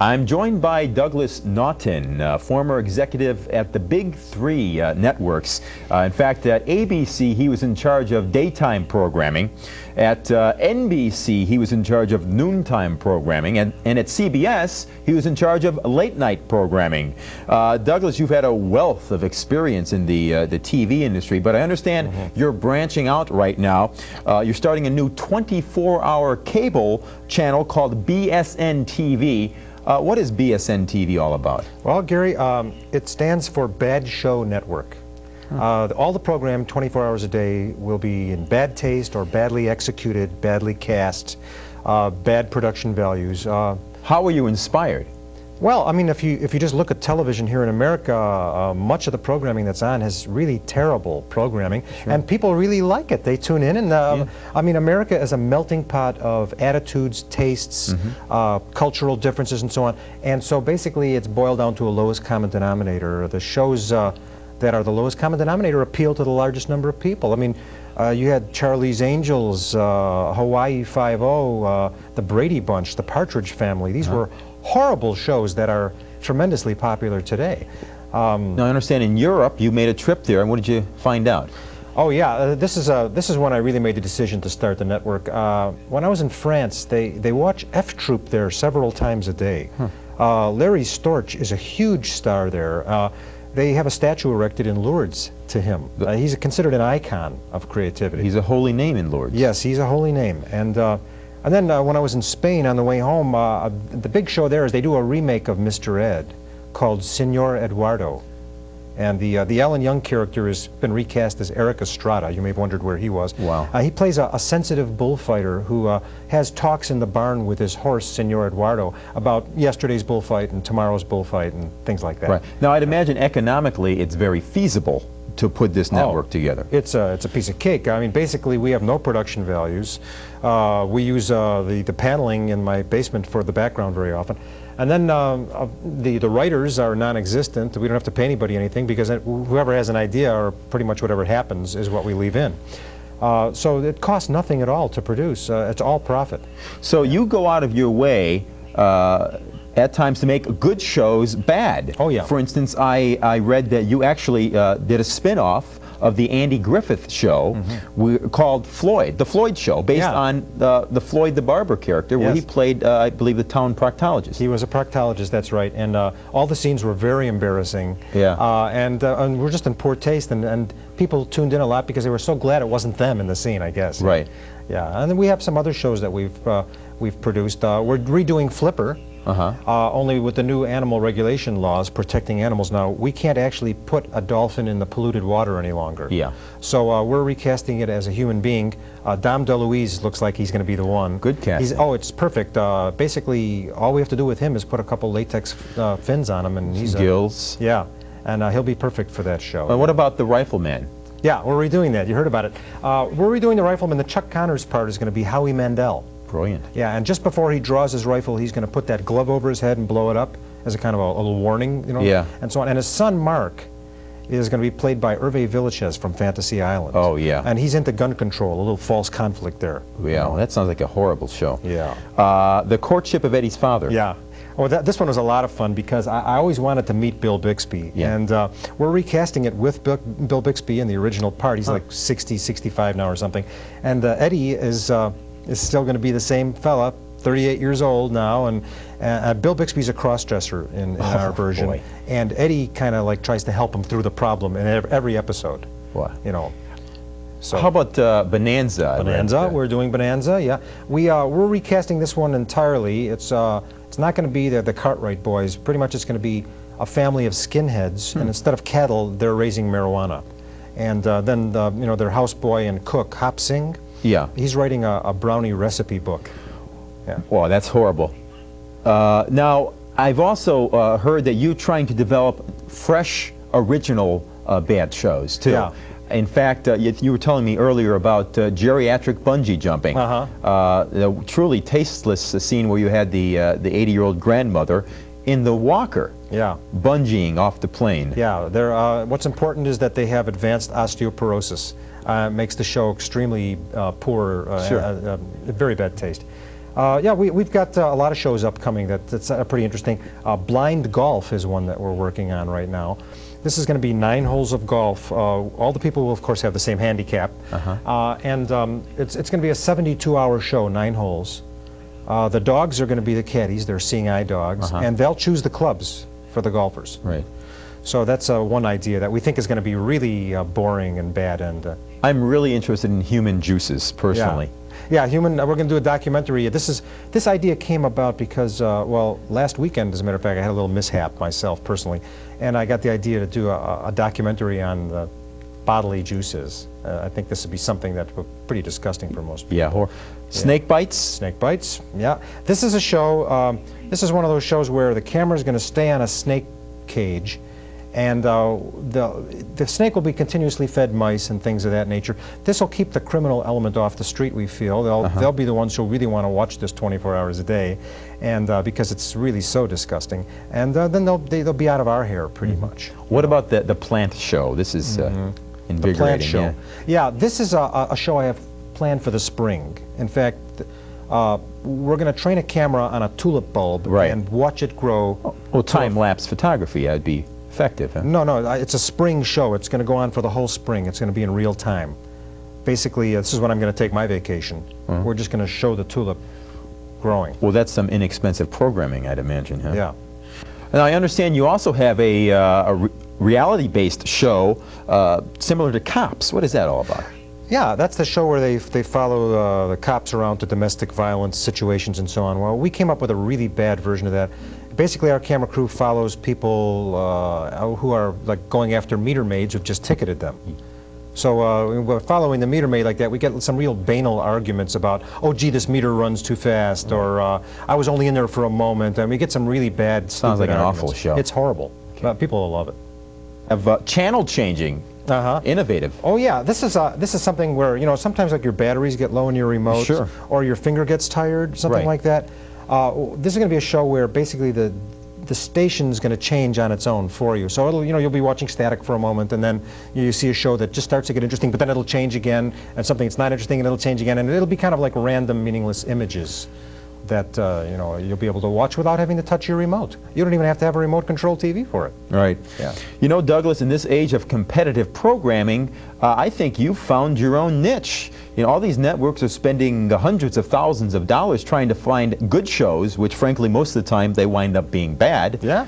I'm joined by Douglas Naughton, former executive at the Big Three networks. In fact, at ABC, he was in charge of daytime programming. At NBC, he was in charge of noontime programming. And at CBS, he was in charge of late-night programming. Douglas, you've had a wealth of experience in the TV industry, but I understand you're branching out right now. You're starting a new 24-hour cable channel called BSN-TV. What is BSN-TV all about? Well, Gary, it stands for Bad Show Network. All the program, 24 hours a day, will be in bad taste or badly executed, badly cast, bad production values. How were you inspired? Well, I mean, if you just look at television here in America, much of the programming that's on has really terrible programming, and people really like it. They tune in, and I mean, America is a melting pot of attitudes, tastes, cultural differences, and so on. And so basically, it's boiled down to a lowest common denominator. The shows that are the lowest common denominator appeal to the largest number of people. I mean, you had Charlie's Angels, Hawaii Five-0, the Brady Bunch, the Partridge Family. These were horrible shows that are tremendously popular today. Now, I understand in Europe you made a trip there, and what did you find out? Oh yeah, this is when I really made the decision to start the network. When I was in France, they watch F Troop there several times a day. Larry Storch is a huge star there. They have a statue erected in Lourdes to him. He's considered an icon of creativity. He's a holy name in Lourdes. Yes, he's a holy name. And then when I was in Spain on the way home, the big show there is they do a remake of Mr. Ed called Senor Eduardo. And the Alan Young character has been recast as Eric Estrada. You may have wondered where he was. Wow. He plays a sensitive bullfighter who has talks in the barn with his horse, Senor Eduardo, about yesterday's bullfight and tomorrow's bullfight and things like that. Right. Now, I'd imagine economically it's very feasible to put this network together. It's a piece of cake. I mean, basically, we have no production values. We use the paneling in my basement for the background very often. And then the writers are non-existent. We don't have to pay anybody anything because whoever has an idea or pretty much whatever happens is what we leave in. So it costs nothing at all to produce. It's all profit. So you go out of your way at times to make good shows bad. Oh, yeah. For instance, I read that you actually did a spin-off of the Andy Griffith show called Floyd, the Floyd Show, based on the Floyd the Barber character, where he played, I believe, the town proctologist. He was a proctologist, that's right, and all the scenes were very embarrassing. And we're just in poor taste, and people tuned in a lot because they were so glad it wasn't them in the scene, I guess. Right. Yeah, and then we have some other shows that we've produced. We're redoing Flipper. Only with the new animal regulation laws protecting animals now, we can't actually put a dolphin in the polluted water any longer. Yeah. So we're recasting it as a human being. Dom DeLuise looks like he's going to be the one. Good casting. Oh, it's perfect. Basically, all we have to do with him is put a couple latex fins on him, and he's gills. Yeah, and he'll be perfect for that show. What about the Rifleman? Yeah, we're redoing that. You heard about it. We're redoing the Rifleman. The Chuck Connors part is going to be Howie Mandel. Brilliant. Yeah, and just before he draws his rifle, he's going to put that glove over his head and blow it up as a kind of a little warning, you know. Yeah. And so on. And his son Mark is going to be played by Hervé Villachez from Fantasy Island. Oh yeah. And he's into gun control, a little false conflict there. Yeah, well, that sounds like a horrible show. Yeah. The Courtship of Eddie's Father. Yeah. Oh, this one was a lot of fun because I always wanted to meet Bill Bixby. Yeah. And we're recasting it with Bill Bixby in the original part. He's like 60, 65 now or something. And Eddie is still going to be the same fella, 38 years old now, and Bill Bixby's a cross-dresser in our version. Boy. And Eddie kind of like tries to help him through the problem in every episode. Wow. You know. So how about Bonanza? Bonanza, we're doing Bonanza, yeah. We're recasting this one entirely. It's not going to be the Cartwright boys. Pretty much it's going to be a family of skinheads, and instead of cattle, they're raising marijuana. And then you know, their houseboy and cook, Hop Singh. Yeah. He's writing a brownie recipe book. Yeah. Wow, that's horrible. Now, I've also heard that you're trying to develop fresh, original bad shows, too. Yeah. In fact, you were telling me earlier about geriatric bungee jumping. The truly tasteless scene where you had the 80-year-old grandmother in the walker. Yeah. Bungeeing off the plane. Yeah. What's important is that they have advanced osteoporosis. Makes the show extremely poor, very bad taste. Yeah, we've got a lot of shows upcoming that's pretty interesting. Blind golf is one that we're working on right now. This is going to be 9 holes of golf. All the people will, of course, have the same handicap. And it's going to be a 72-hour show, 9 holes. The dogs are going to be the caddies. They're seeing eye dogs. And they'll choose the clubs for the golfers. Right. So that's one idea that we think is going to be really boring and bad. And I'm really interested in human juices, personally. Yeah, we're going to do a documentary. This idea came about because, well, last weekend, as a matter of fact, I had a little mishap myself personally, and I got the idea to do a documentary on bodily juices. I think this would be something that's pretty disgusting for most people. Yeah, snake bites? Snake bites, yeah. This is a show, this is one of those shows where the camera is going to stay on a snake cage, and the snake will be continuously fed mice and things of that nature. This will keep the criminal element off the street, we feel. They'll be the ones who really want to watch this 24 hours a day, and because it's really so disgusting. And then they'll be out of our hair pretty much. What about the plant show? This is invigorating. The plant show. Yeah, this is a show I have planned for the spring. In fact, we're going to train a camera on a tulip bulb and watch it grow. Well, time-lapse photography, that'd be effective, huh? No, it's a spring show. It's going to go on for the whole spring. It's going to be in real time. Basically, this is when I'm going to take my vacation. We're just going to show the tulip growing. Well, that's some inexpensive programming, I'd imagine, huh? Yeah. And I understand you also have a reality-based show similar to Cops. What is that all about? Yeah, that's the show where they follow the cops around to domestic violence situations and so on. Well, we came up with a really bad version of that. Basically, our camera crew follows people who are like going after meter maids who've just ticketed them. So we're following the meter maid like that. We get some real banal arguments about, oh, gee, this meter runs too fast, or I was only in there for a moment. And we get some really bad, sounds like an arguments. Awful show. It's horrible. People will love it. Have channel changing. Innovative. Oh yeah, this is something where, you know, sometimes like your batteries get low in your remote, or your finger gets tired, something like that. This is going to be a show where basically the station's going to change on its own for you. So it'll, you know, you'll be watching static for a moment, and then you see a show that just starts to get interesting, but then it'll change again, and something that's not interesting, and it'll change again, and it'll be kind of like random, meaningless images that you know, you'll be able to watch without having to touch your remote. You don't even have to have a remote control TV for it. Right. Yeah. You know, Douglas, in this age of competitive programming, I think you've found your own niche. You know, all these networks are spending hundreds of thousands of dollars trying to find good shows, which frankly most of the time they wind up being bad. Yeah.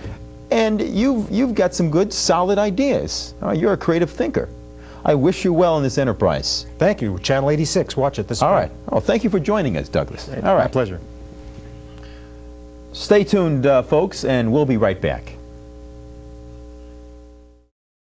And you've got some good, solid ideas. You're a creative thinker. I wish you well in this enterprise. Thank you. Channel 86. Watch it this spring. All right. Oh, thank you for joining us, Douglas. All right. My pleasure. Stay tuned, folks, and we'll be right back.